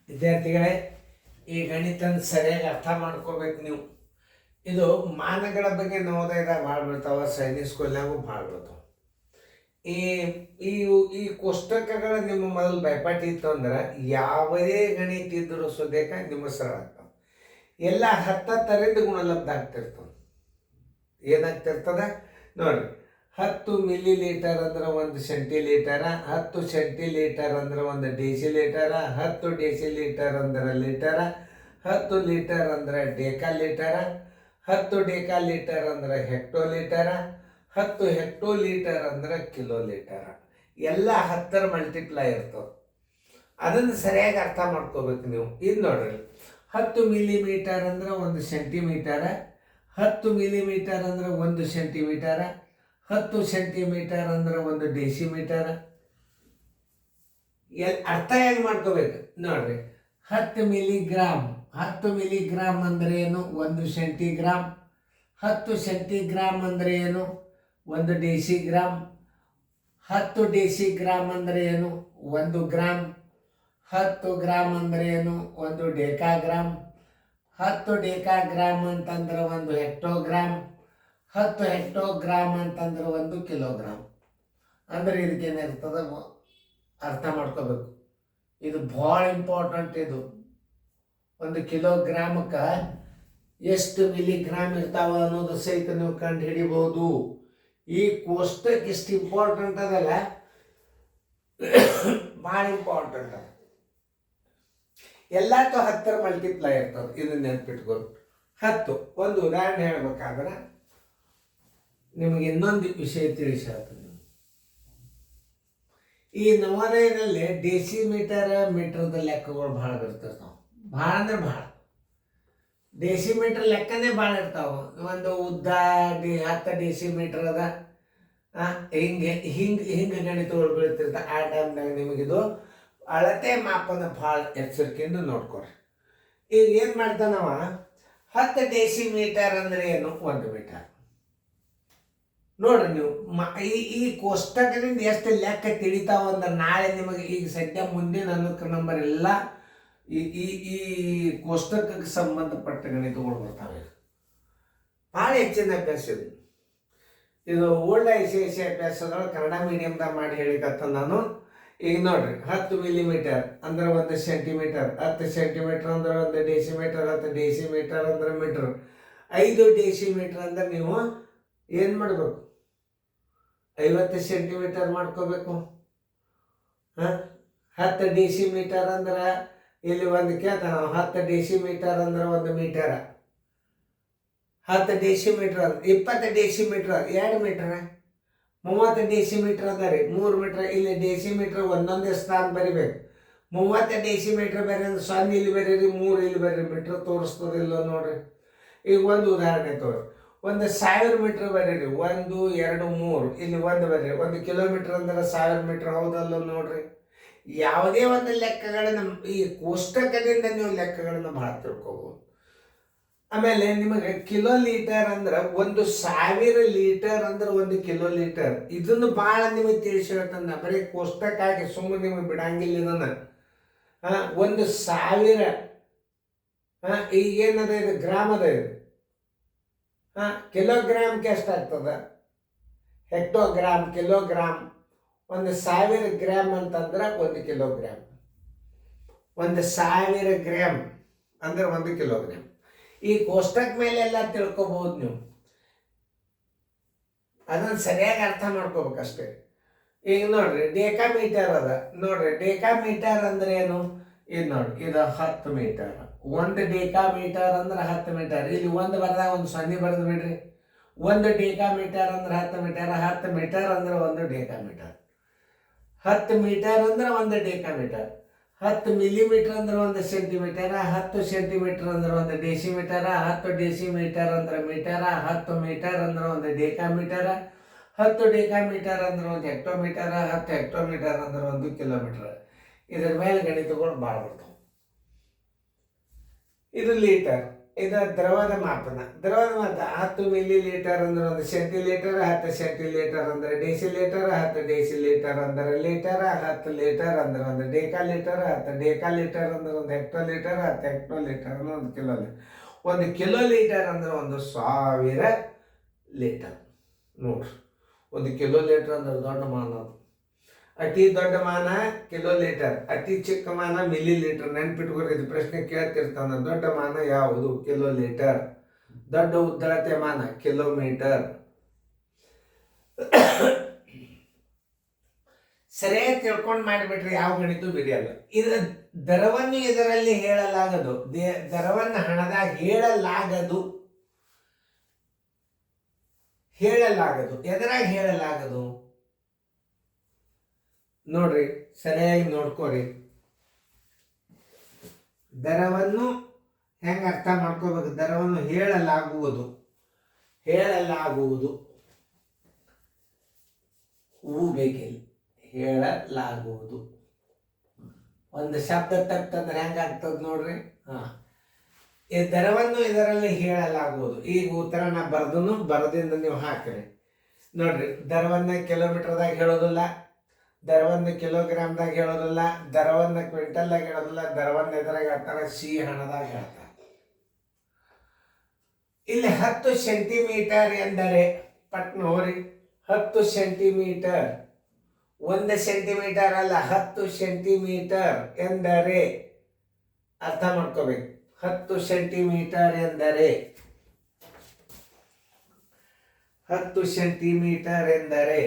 ವಿದ್ಯಾರ್ಥಿಗಳೇ, ಈ ಗಣಿತನ ಸರಿಯಾಗಿ ಅರ್ಥ ಮಾಡ್ಕೋಬೇಕು ನೀವು. ಇದು ಮಾನಗಳ ಬಗ್ಗೆ ನವೋದಯದಾಗ ಭಾಳ ಬೀಳ್ತಾವ, ಸೈನಿಕ್ ಸ್ಕೂಲ್ನಾಗೂ ಭಾಳ ಬೀಳ್ತಾವ. ಈ ಈ ಈ ಕೋಷ್ಟಕಗಳ ನಿಮ್ಮ ಮೊದಲು ಭಯಪಾಠ ಇತ್ತು ಅಂದ್ರೆ ಯಾವುದೇ ಗಣಿತ ಇದ್ದರೂ ಸುದೇಕ ನಿಮ್ಮ ಸರಳ ಆಗ್ತಾವೆ. ಎಲ್ಲ 10 ಗುಣಲಬ್ಧ ಆಗ್ತಿರ್ತವೆ. ಏನಾಗ್ತಿರ್ತದ ನೋಡ್ರಿ, 10 ಮಿಲಿ ಲೀಟರ್ ಅಂದ್ರೆ 1 ಸೆಂಟಿಲೀಟರ, 10 ಸೆಂಟಿಲೀಟರ್ ಅಂದ್ರೆ 1 ಡೆಸಿಲೀಟರ, 10 ಡೆಸಿಲೀಟರ್ ಅಂದ್ರೆ ಲೀಟರ, 10 ಲೀಟರ್ ಅಂದ್ರೆ ಡೆಕಾಲೀಟರ, 10 ಡೆಕಾಲೀಟರ್ ಅಂದ್ರೆ ಹೆಕ್ಟೋಲೀಟರ, 10 ಹೆಕ್ಟೋಲೀಟರ್ ಅಂದ್ರೆ ಕಿಲೋಲೀಟರ. ಎಲ್ಲ 10 ಮಲ್ಟಿಪ್ಲೈ ಇರ್ತವೆ. ಅದನ್ನು ಸರಿಯಾಗಿ ಅರ್ಥ ಮಾಡ್ಕೋಬೇಕು ನೀವು. ಇದು ನೋಡ್ರಿ, 10 ಮಿಲಿಮೀಟರ್ ಅಂದ್ರೆ 1 ಸೆಂಟಿಮೀಟರ, 10 ಮಿಲಿಮೀಟರ್ ಅಂದ್ರೆ 1 ಸೆಂಟಿಮೀಟರ, 10 ಸೆಂಟಿಮೀಟರ್ ಅಂದ್ರೆ 1 ಡೆಸಿಮೀಟರ. ಅರ್ಥ ಹೇಗೆ ಮಾಡ್ಕೋಬೇಕು ನೋಡ್ರಿ. 10 ಮಿಲಿಗ್ರಾಮ್, 10 ಮಿಲಿಗ್ರಾಮ್ ಅಂದ್ರೆ ಏನು? 1 ಸೆಂಟಿಗ್ರಾಮ್. 10 ಸೆಂಟಿಗ್ರಾಮ್ ಅಂದ್ರೆ ಏನು? 1 ಡೆಸಿಗ್ರಾಮ್. 10 ಡೆಸಿಗ್ರಾಮ್ ಅಂದ್ರೆ ಏನು? 1 ಗ್ರಾಮ್. 10 ಗ್ರಾಮ್ ಅಂದ್ರೆ ಏನು? 1 ಡೆಕಾಗ್ರಾಮ್. 10 ಡೆಕಾಗ್ರಾಮ್ ಅಂತಂದ್ರೆ 1 ಹೆಕ್ಟೋಗ್ರಾಮ್. 10 ಹೆಕ್ಟೋಗ್ರಾಮ್ ಅಂತಂದ್ರೆ 1 ಕಿಲೋಗ್ರಾಮ್. ಅಂದ್ರೆ ಇದಕ್ಕೇನಿರ್ತದ ಅರ್ಥ ಮಾಡ್ಕೋಬೇಕು. ಇದು ಭಾಳ ಇಂಪಾರ್ಟೆಂಟ್. ಇದು 1 ಕಿಲೋಗ್ರಾಮಕ್ಕೆ ಎಷ್ಟು ಮಿಲಿಗ್ರಾಮ್ ಇರ್ತಾವ ಅನ್ನೋದು ಸಹಿತ ನೀವು ಕಂಡು ಹಿಡಿಬಹುದು. ಈ ಕೋಷ್ಟಕ್ಕೆ ಇಷ್ಟು ಇಂಪಾರ್ಟೆಂಟ್ ಅದಲ್ಲ, ಭಾಳ ಇಂಪಾರ್ಟೆಂಟ್ ಅದ. ಎಲ್ಲಾತು 10 ಮಲ್ಟಿಪ್ಲೈ ಇರ್ತದೆ. ಇದನ್ನ ನೆನ್ಪಿಟ್ಕೊಂಡು 10 ಒಂದು ಉದಾಹರಣೆ ಹೇಳ್ಬೇಕಾದ್ರೆ ನಿಮಗೆ ಇನ್ನೊಂದು ವಿಷಯ ತಿಳಿಸಿ ಹೇಳ್ತೀನಿ. ಈ ನವೋದಯದಲ್ಲಿ ಡೆಸಿಮೀಟರ್ ಮೀಟರ್ದ ಲೆಕ್ಕಗಳು ಭಾಳ ಇರ್ತಿರ್ತಾವೆ. ಭಾಳ ಅಂದ್ರೆ ಭಾಳ ಡೆಸಿಮೀಟರ್ ಲೆಕ್ಕನೇ ಭಾಳ ಇರ್ತಾವೆ. ಒಂದು ಉದ್ದ 10 ಡೆಸಿಮೀಟರ್ ಅದ, ಹಿಂಗೆ ಹಿಂಗೆ ಹಿಂಗೆ ಗಣಿತಗಳು ಬೀಳ್ತಿರ್ತಾವೆ. ಆ ಟೈಮ್ನಾಗ ನಿಮಗಿದು ಅಳತೆ ಮಾಪನ ಭಾಳ ಎಚ್ಚರಿಕೆಯಿಂದ ನೋಡ್ಕೊರಿ. ಈಗ ಏನು ಮಾಡ್ತಾನವ, 10 ಡೆಸಿಮೀಟರ್ ಅಂದ್ರೆ ಏನು? 1 ಮೀಟರ್. ನೋಡ್ರಿ ನೀವು ಈ ಕೋಷ್ಟಕದಿಂದ ಎಷ್ಟು ಲೆಕ್ಕ ತಿಳಿತಾವ ಅಂದ್ರೆ ನಾಳೆ ನಿಮಗೆ ಈಗ ಸದ್ಯ ಮುಂದಿನ ಅನುಕ್ರಮ ನಂಬರ್ ಎಲ್ಲ ಈ ಕೋಷ್ಟಕಕ್ಕೆ ಸಂಬಂಧಪಟ್ಟ ಗಣಿತಗಳು ಬರ್ತಾವೆ. ಭಾಳ ಹೆಚ್ಚಿನ ಅಭ್ಯಾಸ ಇದು. ಇದು ಓಲ್ಡ್ ICSE ಅಭ್ಯಾಸಗಳು ಕನ್ನಡ ಮೀಡಿಯಮ್ದಾಗ ಮಾಡಿ ಹೇಳಿಕತ್ತ ನಾನು. ಈಗ ನೋಡ್ರಿ, 10 ಮಿಲಿಮೀಟರ್ ಅಂದ್ರೆ 1 ಸೆಂಟಿಮೀಟರ್, 10 ಸೆಂಟಿಮೀಟರ್ ಅಂದ್ರೆ 1 ಡೆಸಿಮೀಟರ್, 10 ಡೆಸಿಮೀಟರ್ ಅಂದ್ರೆ ಮೀಟರ್, 5 ಡೆಸಿಮೀಟರ್ ಅಂದ್ರೆ ನೀವು ಏನು ಮಾಡಬೇಕು? 50 ಸೆಂಟಿಮೀಟರ್ ಮಾಡ್ಕೋಬೇಕು. 10 ಡೆಸಿಮೀಟರ್ ಅಂದ್ರೆ ಇಲ್ಲಿ ಒಂದು ಕೇಳ್ತಾನ, 10 ಡೆಸಿಮೀಟರ್ ಅಂದ್ರೆ 1 ಮೀಟರ. 10 ಡೆಸಿಮೀಟರ್ ಅಂದ್ರೆ 20 ಡೆಸಿಮೀಟರ್ 2 ಮೀಟರ್. 30 ಡೆಸಿಮೀಟರ್ ಅದ ರೀ 3 ಮೀಟರ್. ಇಲ್ಲಿ ಡೆಸಿಮೀಟರ್ ಒಂದೊಂದೇ ಸ್ಥಾನ ಬರಿಬೇಕು. 30 ಡೆಸಿಮೀಟರ್ ಬೇರೆ ಅಂದ್ರೆ 0 ಇಲ್ಲಿ ಬರೀರಿ, 3 ಇಲ್ಲಿ ಬರೀರಿ. ಮೀಟರ್ ತೋರಿಸ್ತದಿಲ್ಲ ನೋಡ್ರಿ. ಈಗ ಒಂದು ಉದಾಹರಣೆ ತೋರಿ, 1000 ಮೀಟರ್ ಬರೀರಿ. 1 2 3 ಇಲ್ಲಿ 1 ಬರೀರಿ. 1 ಕಿಲೋಮೀಟರ್ ಅಂದ್ರೆ 1000 ಮೀಟರ್ ಹೌದಲ್ಲ ನೋಡ್ರಿ. ಯಾವುದೇ ಒಂದು ಲೆಕ್ಕಗಳನ್ನ ಈ ಕೋಷ್ಟಕದಿಂದ ನೀವು ಲೆಕ್ಕಗಳನ್ನ ಭಾಳ ತಿಳ್ಕೋಬಹುದು. ಆಮೇಲೆ ನಿಮಗೆ ಕಿಲೋಲೀಟರ್ ಅಂದ್ರೆ 1000 ಲೀಟರ್ ಅಂದ್ರೆ 1 ಕಿಲೋಲೀಟರ್. ಇದನ್ನು ಭಾಳ ನಿಮಗೆ ತಿಳಿಸಿ ಹೇಳ್ತಾನೆ. ಬರೀ ಕೋಷ್ಟಕ್ಕಾಗಿ ಸುಮ್ಮನೆ ನಿಮಗೆ ಬಿಡಂಗಿಲ್ಲ ಇದನ್ನ. 1000 ಈಗೇನದ ಇದು ಗ್ರಾಮ್ ಅದ. ಇದು ಕಿಲೋಗ್ರಾಮ್ಗೆ ಎಷ್ಟಾಗ್ತದ? ಹೆಕ್ಟೋಗ್ರಾಮ್, ಕಿಲೋಗ್ರಾಮ್. 1000 ಗ್ರಾಮ್ ಅಂತಂದ್ರೆ 1 ಕಿಲೋಗ್ರಾಮ್. 1000 ಗ್ರಾಮ್ ಅಂದ್ರೆ 1 ಕಿಲೋಗ್ರಾಮ್. ಈ ಕೋಷ್ಟಕ ಮೇಲೆಲ್ಲ ತಿಳ್ಕೊಬಹುದು ನೀವು. ಅದನ್ನು ಸರಿಯಾಗಿ ಅರ್ಥ ಮಾಡ್ಕೋಬೇಕಷ್ಟೇ. ಈಗ ನೋಡ್ರಿ, ಡೆಕಾಮೀಟರ್ ಅದ. ನೋಡ್ರಿ, ಡೆಕಾಮೀಟರ್ ಅಂದ್ರೆ ಏನು? ಇದು ನೋಡ್ರಿ, ಇದು 10 ಮೀಟರ್. 1 ಡೆಕಾಮೀಟರ್ ಅಂದ್ರೆ 10 ಮೀಟರ್. ಇಲ್ಲಿ 1 ಬರ್ದಾಗ 1 0 ಬರೆದು ಬಿಡ್ರಿ. 1 ಡೆಕಾಮೀಟರ್ ಅಂದ್ರೆ 10 ಮೀಟರ್. 10 ಮೀಟರ್ ಅಂದ್ರೆ 1 ಡೆಕಾಮೀಟರ್. 10 ಮೀಟರ್ ಅಂದ್ರೆ 1 ಡೆಕಾಮೀಟರ್. 10 ಮಿಲಿಮೀಟರ್ ಅಂದ್ರೆ 1 ಸೆಂಟಿಮೀಟರ್. 10 ಸೆಂಟಿಮೀಟರ್ ಅಂದ್ರೆ 1 ಡೆಸಿಮೀಟರ್. 10 ಡೆಸಿಮೀಟರ್ ಅಂದ್ರೆ ಮೀಟರ. 10 ಮೀಟರ್ ಅಂದ್ರೆ 1 ಡೆಕಾಮೀಟರ್. 10 ಡೆಕಾಮೀಟರ್ ಅಂದ್ರೆ 1 ಹೆಕ್ಟೋಮೀಟರ್. 10 ಹೆಕ್ಟೋಮೀಟರ್ ಅಂದ್ರೆ 1 ಕಿಲೋಮೀಟರ್. ಇದರ ಮೇಲೆ ಗಣಿತಗಳು ಭಾಳ ಬರ್ತಾವೆ. ಇದು ಲೀಟರ್. ಇದು ದ್ರವದ ಮಾಪನ. 10 ಮಿಲಿ ಲೀಟರ್ ಅಂದ್ರೆ 1 ಸೆಂಟಿಲೀಟರ್, 10 ಸೆಂಟಿಲೀಟರ್ ಅಂದ್ರೆ ಡೆಸಿಲೀಟರ್, 10 ಡೆಸಿಲೀಟರ್ ಅಂದ್ರೆ ಲೀಟರ್, 10 ಲೀಟರ್ ಅಂದ್ರೆ 1 ಡೆಕಾಲೀಟರ್, 10 ಡೆಕಾಲೀಟರ್ ಅಂದ್ರೆ 1 ಹೆಕ್ಟೋಲೀಟರ್, 10 ಹೆಕ್ಟೋಲೀಟರ್ ಅಂದ್ರೆ 1 ಕಿಲೋಲೀಟರ್. 1 ಕಿಲೋಲೀಟರ್ ಅಂದ್ರೆ 1,000 ಲೀಟರ್. ನೋಡ್ರಿ, 1 ಕಿಲೋಲೀಟರ್ ಅಂದ್ರೆ ದೊಡ್ಡ ಮಾನ. ಅತಿ ದೊಡ್ಡ ಮಾನ ಕಿಲೋಲೀಟರ್, ಅತಿ ಚಿಕ್ಕ ಮಾನ ಮಿಲಿ ಲೀಟರ್. ನೆನ್ಪಿಟ್ಕೊರಿ, ಇದು ಪ್ರಶ್ನೆ ಕೇಳ್ತಿರ್ತಾನ. ದೊಡ್ಡ ಮಾನ ಯಾವುದು? ಕಿಲೋಲೀಟರ್. ದೊಡ್ಡ ಉದ್ದಳತೆ ಮಾನ ಕಿಲೋಮೀಟರ್. ಸರಿಯಾಗಿ ತಿಳ್ಕೊಂಡು ಮಾಡಿಬಿಟ್ರೆ ಯಾವ ಗಣಿತ ಬಿಡಿಯಲ್ಲ. ಇದು ದರವನ್ನು ಇದರಲ್ಲಿ ಹೇಳಲಾಗದು, ದರವನ್ನು ಹಣದಾಗ ಹೇಳಲಾಗದು. ಎದರಾಗ ಹೇಳಲಾಗದು ನೋಡ್ರಿ, ಸರಿಯಾಗಿ ನೋಡ್ಕೋರಿ. ದರವನ್ನು ಹೆಂಗೆ ಅರ್ಥ ಮಾಡ್ಕೋಬೇಕು? ದರವನ್ನು ಹೇಳಲಾಗುವುದು ಬೇಕಿಲ್ಲ. ಹೇಳಲಾಗುವುದು ಒಂದು ಶಬ್ದ ತಪ್ಪಂದ್ರೆ ಹೆಂಗಾಗ್ತದೆ ನೋಡ್ರಿ. ಈ ದರವನ್ನು ಇದರಲ್ಲಿ ಹೇಳಲಾಗುವುದು. ಈಗ ಉತ್ತರ ನಾ ಬರದಿಂದ ನೀವು ಹಾಕ್ರಿ ನೋಡ್ರಿ. ದರವನ್ನು ಕಿಲೋಮೀಟರ್ದಾಗ ಹೇಳೋದಿಲ್ಲ, ದರವನ್ನು ಕಿಲೋಗ್ರಾಮ್ದಾಗ ಹೇಳೋದಿಲ್ಲ, ದರವನ್ನು ಕ್ವಿಂಟಲ್ದಾಗ ಹೇಳೋದಿಲ್ಲ. ದರವನ್ನು ಎದುರಾಗ ಹೇಳ್ತಾರೆ, ಸಿ ಹಣದಾಗ ಹೇಳ್ತಾರೆ. ಇಲ್ಲಿ 10 ಸೆಂಟಿಮೀಟರ್ ಎಂದರೆ ಪಟ್ನ ಹೋರಿ. 10 ಸೆಂಟಿಮೀಟರ್, 1 ಸೆಂಟಿಮೀಟರ್ ಅಲ್ಲ, 10 ಸೆಂಟಿಮೀಟರ್ ಎಂದರೆ ಅರ್ಥ ಮಾಡ್ಕೋಬೇಕು. 10 ಸೆಂಟಿಮೀಟರ್ ಎಂದರೆ 10 ಸೆಂಟಿಮೀಟರ್ ಎಂದರೆ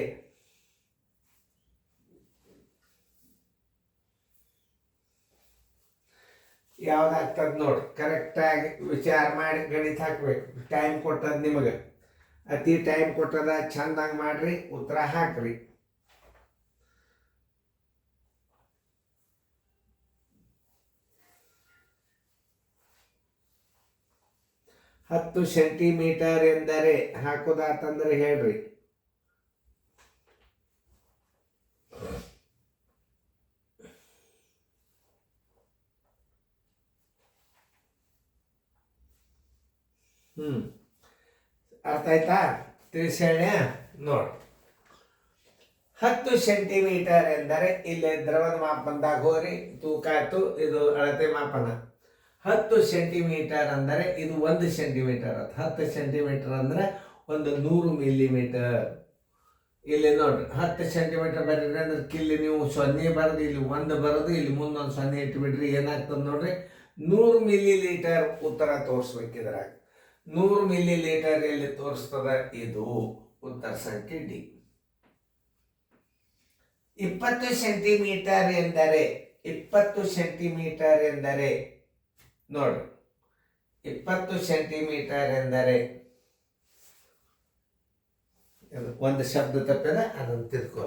ಯಾವ್ದಾಗ್ತದ ನೋಡ್ರಿ. ಕರೆಕ್ಟಾಗಿ ವಿಚಾರ ಮಾಡಿ ಗಣಿತ ಹಾಕ್ಬೇಕು. ಟೈಮ್ ಕೊಟ್ಟದ ನಿಮಗೆ, ಅತಿ ಟೈಮ್ ಕೊಟ್ಟದ. ಚಂದಾಗಿ ಮಾಡ್ರಿ, ಉತ್ತರ ಹಾಕ್ರಿ. ಹತ್ತು ಸೆಂಟಿಮೀಟರ್ ಎಂದರೆ ಹಾಕೋದಾತಂದ್ರೆ ಹೇಳ್ರಿ. ಅರ್ಥ ಆಯ್ತಾ? ತಿಳಿಸೇಳ ನೋಡಿ. 10 ಸೆಂಟಿಮೀಟರ್ ಎಂದರೆ ಇಲ್ಲಿ ದ್ರವದ ಮಾಪನದಾಗ ಹೋರಿ, ತೂಕ ಆಯ್ತು, ಇದು ಅಳತೆ ಮಾಪನ. 10 ಸೆಂಟಿಮೀಟರ್ ಅಂದರೆ ಇದು 1 ಸೆಂಟಿಮೀಟರ್. 10 ಸೆಂಟಿಮೀಟರ್ ಅಂದ್ರೆ ಒಂದು 100 ಮಿಲಿಮೀಟರ್. ಇಲ್ಲಿ ನೋಡ್ರಿ, 10 ಸೆಂಟಿಮೀಟರ್ ಬರೀರಿ ಅಂದ್ರೆ ಇಲ್ಲಿ ನೀವು 0 ಬರೋದು, ಇಲ್ಲಿ 1 ಬರೋದು, ಇಲ್ಲಿ ಮುಂದೊಂದು 0 ಇಟ್ಬಿಟ್ರಿ. ಏನಾಗ್ತದೆ ನೋಡ್ರಿ, 100 ಮಿಲಿ ಲೀಟರ್ ಉತ್ತರ ತೋರಿಸ್ಬೇಕಿದ್ರಾಗ. 100 ಮಿಲಿ ಲೀಟರ್ ಎಲ್ಲಿ ತೋರಿಸ್ತದ? ಇದು ಉತ್ತರ ಸಂಖ್ಯೆ ಡಿ. 20 ಸೆಂಟಿಮೀಟರ್ ಎಂದರೆ 20 ಸೆಂಟಿಮೀಟರ್ ಎಂದರೆ ನೋಡ್ರಿ, 20 ಸೆಂಟಿಮೀಟರ್ ಎಂದರೆ ಒಂದು ಶಬ್ದ ತಪ್ಪಿದೆ, ಅದನ್ನು ತಿಳ್ಕೊ.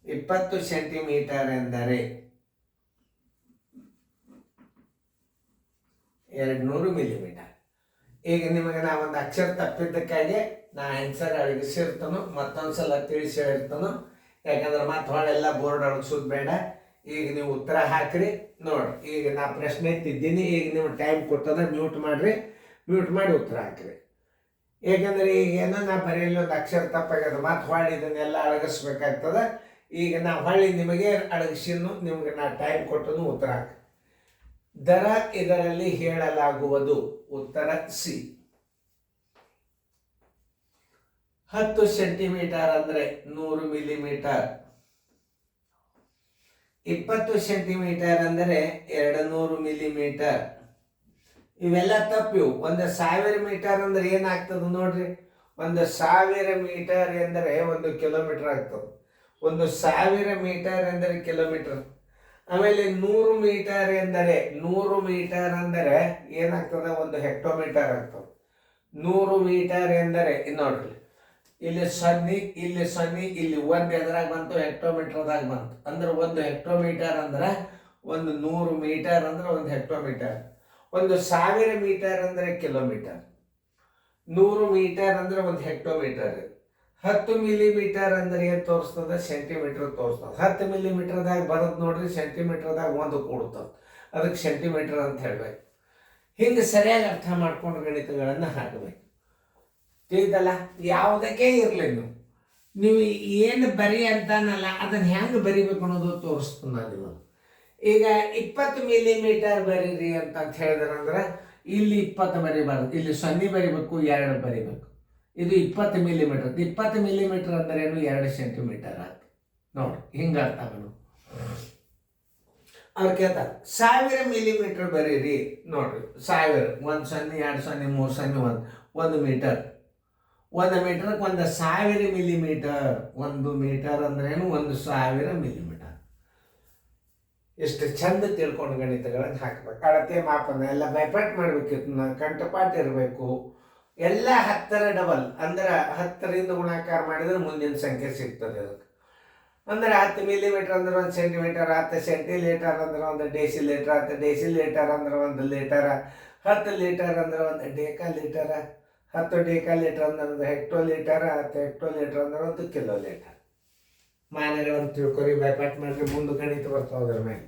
20 ಸೆಂಟಿಮೀಟರ್ ಎಂದರೆ 200 ಮಿಲಿಮೀಟರ್. ಈಗ ನಿಮಗೆ ನಾ ಒಂದು ಅಕ್ಷರ ತಪ್ಪಿದ್ದಕ್ಕಾಗಿ ನಾ ಆನ್ಸರ್ ಅಳಗಿಸಿರ್ತಾನೋ, ಮತ್ತೊಂದ್ಸಲ ತಿಳಿಸಿ ಹೇಳಿರ್ತಾನೋ. ಯಾಕಂದ್ರೆ ಮತ್ತೆ ಹೊಳೆಲ್ಲ ಬೋರ್ಡ್ ಅಳಗಿಸೋದು ಬೇಡ. ಈಗ ನೀವು ಉತ್ತರ ಹಾಕ್ರಿ ನೋಡ್ರಿ. ಈಗ ನಾ ಪ್ರಶ್ನೆ ಎತ್ತಿದ್ದೀನಿ, ಈಗ ನೀವು ಟೈಮ್ ಕೊಟ್ಟದ ಮ್ಯೂಟ್ ಮಾಡ್ರಿ, ಮ್ಯೂಟ್ ಮಾಡಿ ಉತ್ತರ ಹಾಕ್ರಿ. ಏಕೆಂದ್ರೆ ಈಗ ಏನೋ ನಾ ಬರೆಯಲ್ಲಿ ಒಂದು ಅಕ್ಷರ ತಪ್ಪಾಗ್ಯದ, ಮತ್ತೆ ಹೊಳ್ಳಿ ಇದನ್ನೆಲ್ಲ ಅಳಗಿಸ್ಬೇಕಾಗ್ತದ. ಈಗ ನಾ ಹೊಳ್ಳಿ ನಿಮಗೆ ಅಳಗಿಸಿನು, ನಿಮ್ಗೆ ನಾ ಟೈಮ್ ಕೊಟ್ಟನು, ಉತ್ತರ ಹಾಕಿ. ದರ ಇದರಲ್ಲಿ ಹೇಳಲಾಗುವುದು, ಉತ್ತರ ಸಿ. 10 ಸೆಂಟಿಮೀಟರ್ ಅಂದ್ರೆ 100 ಮಿಲಿಮೀಟರ್. 20 ಸೆಂಟಿಮೀಟರ್ ಅಂದರೆ 200 ಮಿಲಿಮೀಟರ್. ಇವೆಲ್ಲ ತಪ್ಪಿವು. 1000 ಮೀಟರ್ ಅಂದ್ರೆ ಏನಾಗ್ತದೆ ನೋಡ್ರಿ. 1000 ಮೀಟರ್ ಎಂದರೆ 1 ಕಿಲೋಮೀಟರ್ ಆಗ್ತದೆ. 1000 ಮೀಟರ್ ಎಂದರೆ ಕಿಲೋಮೀಟರ್. ಆಮೇಲೆ 100 ಮೀಟರ್ ಎಂದರೆ 100 ಮೀಟರ್ ಅಂದರೆ ಏನಾಗ್ತದೆ? 1 ಹೆಕ್ಟೋಮೀಟರ್ ಆಗ್ತದೆ. 100 ಮೀಟರ್ ಎಂದರೆ ನೋಡ್ರಿ, ಇಲ್ಲಿ 0, ಇಲ್ಲಿ 0, ಇಲ್ಲಿ 1 ಎದ್ರಾಗ ಬಂತು, ಹೆಕ್ಟೋಮೀಟರ್ದಾಗ ಬಂತು. ಅಂದ್ರೆ 1 ಹೆಕ್ಟೋಮೀಟರ್ ಅಂದ್ರೆ 100 ಮೀಟರ್ ಅಂದ್ರೆ 1 ಹೆಕ್ಟೋಮೀಟರ್. 1000 ಮೀಟರ್ ಅಂದ್ರೆ ಕಿಲೋಮೀಟರ್. 100 ಮೀಟರ್ ಅಂದ್ರೆ 1 ಹೆಕ್ಟೋಮೀಟರ್. 10 ಮಿಲಿಮೀಟರ್ ಅಂದ್ರೆ ಏನು ತೋರಿಸ್ತದೆ? ಸೆಂಟಿಮೀಟರ್ ತೋರಿಸ್ತದೆ. 10 ಮಿಲಿಮೀಟರ್ದಾಗ ಬರೋದು ನೋಡ್ರಿ, ಸೆಂಟಿಮೀಟರ್ದಾಗ 1 ಕೂಡ್ತದೆ. ಅದಕ್ಕೆ ಸೆಂಟಿಮೀಟರ್ ಅಂತ ಹೇಳಬೇಕು. ಹಿಂಗೆ ಸರಿಯಾಗಿ ಅರ್ಥ ಮಾಡ್ಕೊಂಡು ಗಣಿತಗಳನ್ನು ಹಾಕಬೇಕು. ತಿಳಿದಲ್ಲ? ಯಾವುದಕ್ಕೆ ಇರಲಿ ನೀವು ಏನು ಬರಿ ಅಂತಾನಲ್ಲ, ಅದನ್ನು ಹೆಂಗೆ ಬರಿಬೇಕು ಅನ್ನೋದು ತೋರಿಸ್ತೀನಿ ನಾನು ಇವಾಗ. ಈಗ 20 ಮಿಲಿಮೀಟರ್ ಬರೀರಿ ಅಂತ ಹೇಳಿದ್ರಂದ್ರೆ ಇಲ್ಲಿ 20 ಬರಿಬಾರ್ದು, ಇಲ್ಲಿ 0 ಬರಿಬೇಕು, 2 ಬರಿಬೇಕು. ಇದು 20 ಮಿಲಿಮೀಟರ್. 20 ಮಿಲಿಮೀಟರ್ ಅಂದ್ರೆ ಏನು? 2 ಸೆಂಟಿಮೀಟರ್ ಆಯ್ತು ನೋಡಿ. ಹಿಂಗೆ ಅರ್ಥ ಮಾಡು. ಅವ್ರು ಕೇಳ್ತಾರೆ 1000 ಮಿಲಿಮೀಟರ್ ಬರೀರಿ. ನೋಡ್ರಿ 1000, 1 0 2 0 3 0 1 ಮೀಟರ್. 1 ಮೀಟರ್ಗೆ 1000 ಮಿಲಿಮೀಟರ್. 1 ಮೀಟರ್ ಅಂದ್ರೇನು? 1000 ಮಿಲಿಮೀಟರ್. ಎಷ್ಟು ಚಂದ ತಿಳ್ಕೊಂಡು ಗಣಿತಗಳನ್ನು ಹಾಕ್ಬೇಕು. ಅಳತೆ ಮಾಪನ ಎಲ್ಲ ಬೈಪಾಟ್ ಮಾಡಬೇಕಿತ್ತು, ಕಂಠಪಾಠ ಇರಬೇಕು. ಎಲ್ಲ 10ರ ಡಬಲ್ ಅಂದ್ರೆ 10ರಿಂದ ಗುಣಾಕಾರ ಮಾಡಿದ್ರೆ ಮುಂದಿನ ಸಂಖ್ಯೆ ಸಿಗ್ತದೆ. ಅದಕ್ಕೆ ಅಂದ್ರೆ 10 ಮಿಲಿಮೀಟರ್ ಅಂದ್ರೆ 1 ಸೆಂಟಿಮೀಟರ್, 10 ಸೆಂಟಿಲೀಟರ್ ಅಂದ್ರೆ 1 ಡೆಸಿಲೀಟರ್, 10 ಡೆಸಿಲೀಟರ್ ಅಂದ್ರೆ 1 ಲೀಟರ್, 10 ಲೀಟರ್ ಅಂದ್ರೆ 1 ಡೆಕಾಲೀಟರ್, 10 ಡೆಕಾಲೀಟರ್ ಅಂದ್ರೆ 1 ಹೆಕ್ಟೋಲೀಟರ್, 10 ಹೆಕ್ಟೋಲೀಟರ್ ಅಂದ್ರೆ 1 ಕಿಲೋಲೀಟರ್. ಮಾನಗಳನ್ನು ತಿಳ್ಕೊರಿ, ಬೈಪಾಟ್ ಮಾಡ್ರಿ, ಮುಂದೆ ಗಣಿತ ಬರ್ತಾವ ಅದ್ರ ಮೇಲೆ.